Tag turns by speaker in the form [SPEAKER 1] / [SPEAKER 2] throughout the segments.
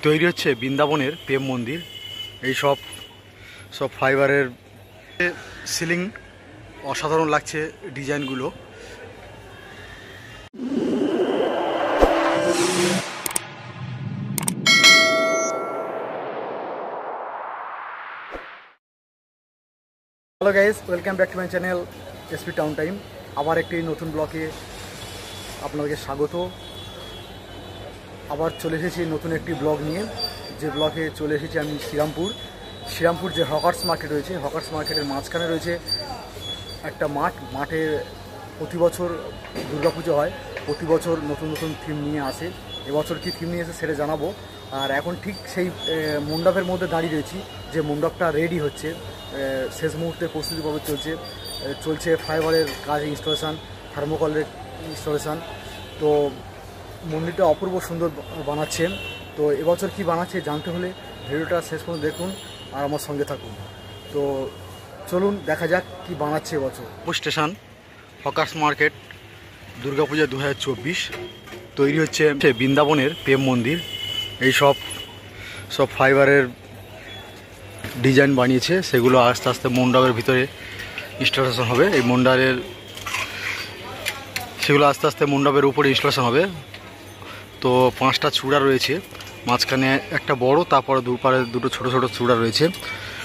[SPEAKER 1] তৈরি হচ্ছে বৃন্দাবনের প্রেম মন্দির। এই সব ফাইবারের সিলিং অসাধারণ লাগছে ডিজাইনগুলো। Hello guys, welcome back to my channel SP town time. আবার একটি নতুন ব্লগে আপনাদেরকে স্বাগত। আবার চলে এসেছি নতুন একটি ব্লগ নিয়ে। যে ব্লগে চলে এসেছি আমি শ্রীরামপুর যে হকার্স মার্কেট রয়েছে, হকার্স মার্কেটের মাঝখানে রয়েছে একটা মাঠে প্রতি বছর দুর্গাপুজো হয়। প্রতি বছর নতুন নতুন থিম নিয়ে আসে। এবছর কী থিম নিয়ে এসে সেটা জানাবো। আর এখন ঠিক সেই মণ্ডপের মধ্যে দাঁড়িয়ে রয়েছি, যে মণ্ডপটা রেডি হচ্ছে, শেষ মুহূর্তে প্রস্তুতি পর্ব চলছে ফাইবারের কাজ, ইনস্টলেশান, থার্মোকলের ইনস্টলেশান। তো মন্দিরটা অপূর্ব সুন্দর বানাচ্ছেন। তো এবছর কি বানাচ্ছে জানতে হলে ভিডিওটা শেষ পর্যন্ত দেখুন আর আমার সঙ্গে থাকুন। তো চলুন দেখা যাক কি বানাচ্ছে এবছর। স্টেশন হকার্স মার্কেট দুর্গাপূজা 2024 তৈরি হচ্ছে বৃন্দাবনের প্রেম মন্দির। এই সব ফাইবারের ডিজাইন বানিয়েছে, সেগুলো আস্তে আস্তে মণ্ডপের ভিতরে ইনস্টলেশন হবে। এই সেগুলো আস্তে আস্তে মণ্ডপের উপরে ইনস্টলেশন হবে। তো 5টা চূড়া রয়েছে, মাঝখানে একটা বড়, তারপরে দুপারে দুটো ছোট ছোট চূড়া রয়েছে।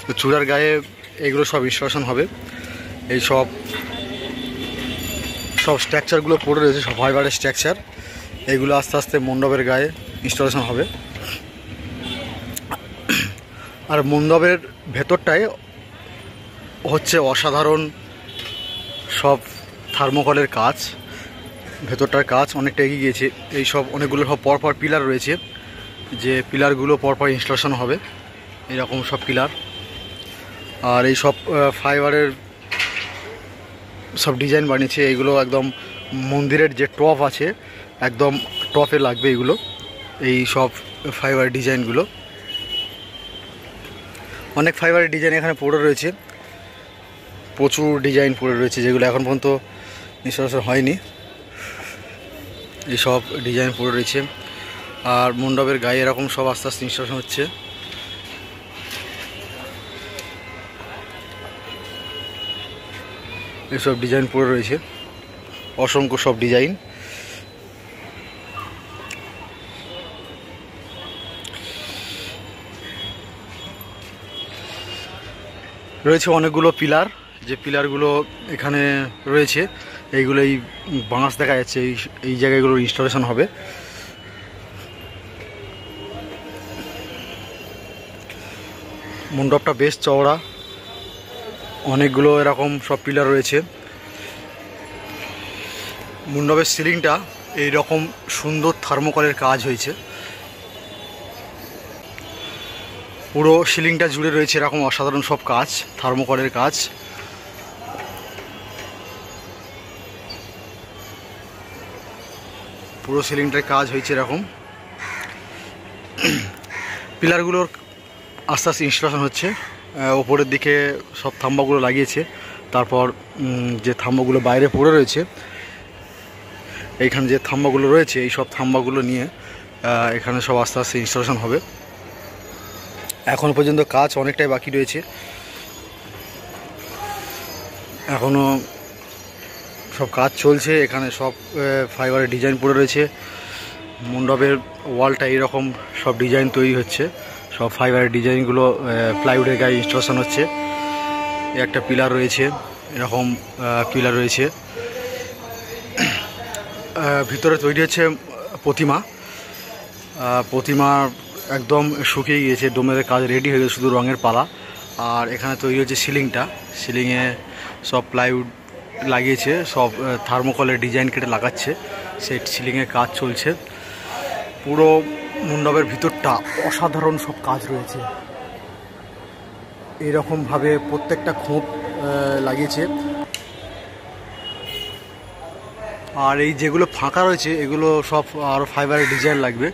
[SPEAKER 1] তো চূড়ার গায়ে এগুলো সব ইনস্টলেশন হবে। এই সব স্ট্রাকচারগুলো পড়ে রয়েছে, সব ফাইবারের স্ট্রাকচার। এইগুলো আস্তে আস্তে মণ্ডপের গায়ে ইনস্টলেশন হবে। আর মণ্ডপের ভেতরটায় হচ্ছে অসাধারণ সব থার্মোকলের কাজ। ভেতরটার কাজ অনেকটা এগিয়ে গিয়েছে। এই সব অনেকগুলো সব পরপর পিলার রয়েছে, যে পিলারগুলো পরপর ইনস্টলেশন হবে, এরকম সব পিলার। আর এই সব ফাইবারের সব ডিজাইন বানিয়েছে। এইগুলো একদম মন্দিরের যে টপ আছে, একদম টপে লাগবে এগুলো, এই সব ফাইবার ডিজাইনগুলো। অনেক ফাইবারের ডিজাইন এখানে পড়ে রয়েছে, প্রচুর ডিজাইন পড়ে রয়েছে, যেগুলো এখন পর্যন্ত ইনস্টলেশন হয়নি। এই সব ডিজাইন পড়ে রয়েছে। আর মণ্ডপের গায়ে এরকম সব আস্তে আস্তে ইনস্টলেশন হচ্ছে। এইসব ডিজাইন পড়ে রয়েছে, অসংখ্য সব ডিজাইন। রয়েছে অনেকগুলো পিলার, যে পিলারগুলো এখানে রয়েছে, এইগুলো এই বাঁশ দেখা যাচ্ছে, এই জায়গাগুলো ইনস্টলেশন হবে। মণ্ডপটা বেশ চওড়া, অনেকগুলো এরকম সব পিলার রয়েছে। মণ্ডপের সিলিংটা এইরকম সুন্দর থার্মোকলের কাজ হয়েছে। পুরো সিলিংটা জুড়ে রয়েছে এরকম অসাধারণ সব কাজ, থার্মোকলের কাজ। পুরো সিলিংটার কাজ হয়েছে এরকম। পিলারগুলোর আস্তে আস্তে ইনস্টলেশন হচ্ছে। ওপরের দিকে সব থাম্বাগুলো লাগিয়েছে, তারপর যে থাম্বাগুলো বাইরে পড়ে রয়েছে, এইখানে যে থাম্বাগুলো রয়েছে, এই সব থাম্বাগুলো নিয়ে এখানে সব আস্তে আস্তে ইনস্টলেশন হবে। এখন পর্যন্ত কাজ অনেকটাই বাকি রয়েছে, এখনও সব কাজ চলছে। এখানে সব ফাইবারের ডিজাইন পড়ে রয়েছে। মণ্ডপের ওয়ালটা এইরকম সব ডিজাইন তৈরি হচ্ছে, সব ফাইবারের ডিজাইনগুলো প্লাইউডের গায়ে ইনস্টলেশন হচ্ছে। একটা পিলার রয়েছে, এরকম পিলার রয়েছে। ভিতরে তৈরি হচ্ছে প্রতিমা একদম শুকিয়ে গিয়েছে, ডোমের কাজ রেডি হয়ে গেছে, শুধু রঙের পালা। আর এখানে তৈরি হচ্ছে সিলিংয়ে সব প্লাইউড লাগিয়েছে, সব থার্মোকলের ডিজাইন কেটে লাগাচ্ছে, সেই সিলিংয়ের কাজ চলছে। পুরো মণ্ডপের ভিতরটা অসাধারণ সব কাজ রয়েছে, এইরকমভাবে প্রত্যেকটা খোপ লাগিয়েছে। আর এই যেগুলো ফাঁকা রয়েছে, এগুলো সব আরও ফাইবারের ডিজাইন লাগবে,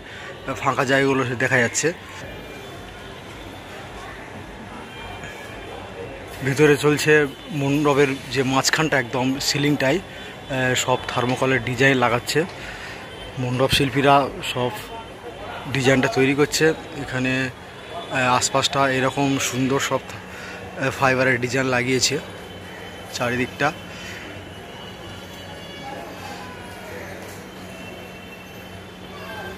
[SPEAKER 1] ফাঁকা জায়গাগুলো দেখা যাচ্ছে। ভিতরে চলছে মণ্ডপের যে মাঝখানটা, একদম সিলিংটাই সব থার্মোকলের ডিজাইন লাগাচ্ছে। মণ্ডপ শিল্পীরা সব ডিজাইনটা তৈরি করছে। এখানে আশপাশটা এরকম সুন্দর সব ফাইবারের ডিজাইন লাগিয়েছে চারিদিকটা।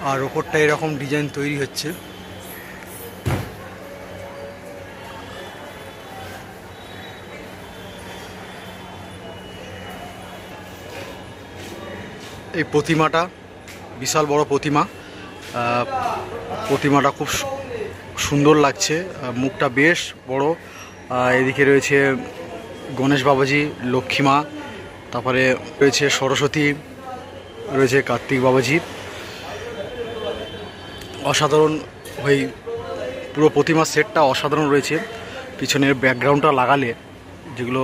[SPEAKER 1] আর ওপরটা এরকম ডিজাইন তৈরি হচ্ছে। এই প্রতিমাটা বিশাল বড় প্রতিমা। প্রতিমাটা খুব সুন্দর লাগছে, মুখটা বেশ বড়। এদিকে রয়েছে গণেশ বাবাজি, লক্ষ্মী মা, তারপরে রয়েছে সরস্বতী, রয়েছে কার্তিক বাবাজি। অসাধারণ ওই পুরো প্রতিমার সেটটা অসাধারণ রয়েছে। পিছনের ব্যাকগ্রাউন্ডটা লাগালে, যেগুলো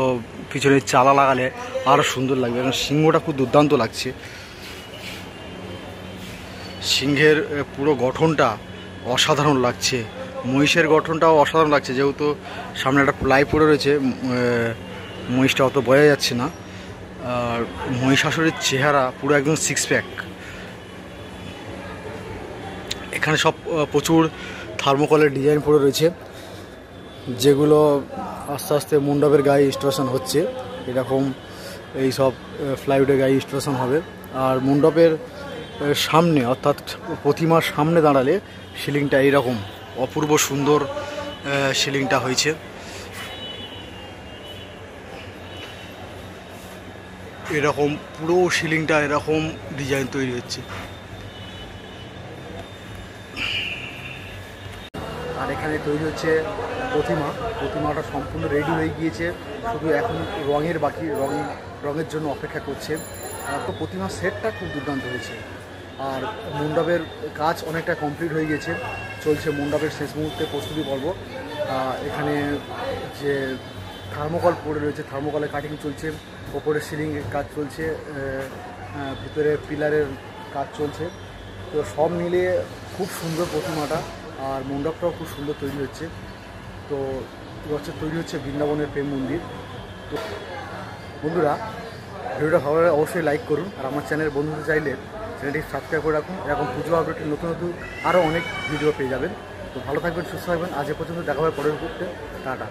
[SPEAKER 1] পিছনের চালা লাগালে আরও সুন্দর লাগবে। কারণ সিংহটা খুব দুর্দান্ত লাগছে। সিংহের পুরো গঠনটা অসাধারণ লাগছে, মহিষের গঠনটাও অসাধারণ লাগছে। যেহেতু সামনে একটা প্লাই পড়ে রয়েছে, মহিষটা অত বোঝা যাচ্ছে না। আর মহিষাসুরের চেহারা পুরো একদম সিক্স প্যাক। এখানে সব প্রচুর থার্মোকলের ডিজাইন পড়ে রয়েছে, যেগুলো আস্তে আস্তে মণ্ডপের গায়ে ইনস্টলেশন হচ্ছে। এরকম এই সব ফ্লাইউডের গায়ে ইনস্টলেশন হবে। আর মণ্ডপের সামনে, অর্থাৎ প্রতিমার সামনে দাঁড়ালে সিলিংটা এইরকম অপূর্ব সুন্দর সিলিংটা হয়েছে। এরকম পুরো সিলিংটা এরকম ডিজাইন তৈরি হচ্ছে। আর এখানে তৈরি হচ্ছে প্রতিমাটা সম্পূর্ণ রেডি হয়ে গিয়েছে, শুধু এখন রঙের বাকি, রঙের জন্য অপেক্ষা করছে। তো প্রতিমার সেটটা খুব দুর্দান্ত হয়েছে। আর মণ্ডপের কাজ অনেকটা কমপ্লিট হয়ে গেছে, চলছে মণ্ডপের শেষ মুহূর্তে প্রস্তুতি পর্ব। এখানে যে থার্মোকল পড়ে রয়েছে, থার্মোকলের কাটিং চলছে, ওপরে সিলিংয়ের কাজ চলছে, ভিতরে পিলারের কাজ চলছে। তো সব মিলিয়ে খুব সুন্দর প্রতিমাটা, আর মণ্ডপটাও খুব সুন্দর তৈরি হচ্ছে। তো এবছর তৈরি হচ্ছে বৃন্দাবনের প্রেম মন্দির। তো বন্ধুরা, ভিডিওটা ভালো লাগলে অবশ্যই লাইক করুন। আর আমার চ্যানেল বন্ধুদের চাইলে চ্যানেলটি সাবস্ক্রাইব করে রাখুন। এরকম পুজো আপডেটের নতুন নতুন আরও অনেক ভিডিও পেয়ে যাবেন। তো ভালো থাকবেন, সুস্থ থাকবেন। আজ এ পর্যন্ত দেখা হবে পরের ভিডিওতে। টাটা।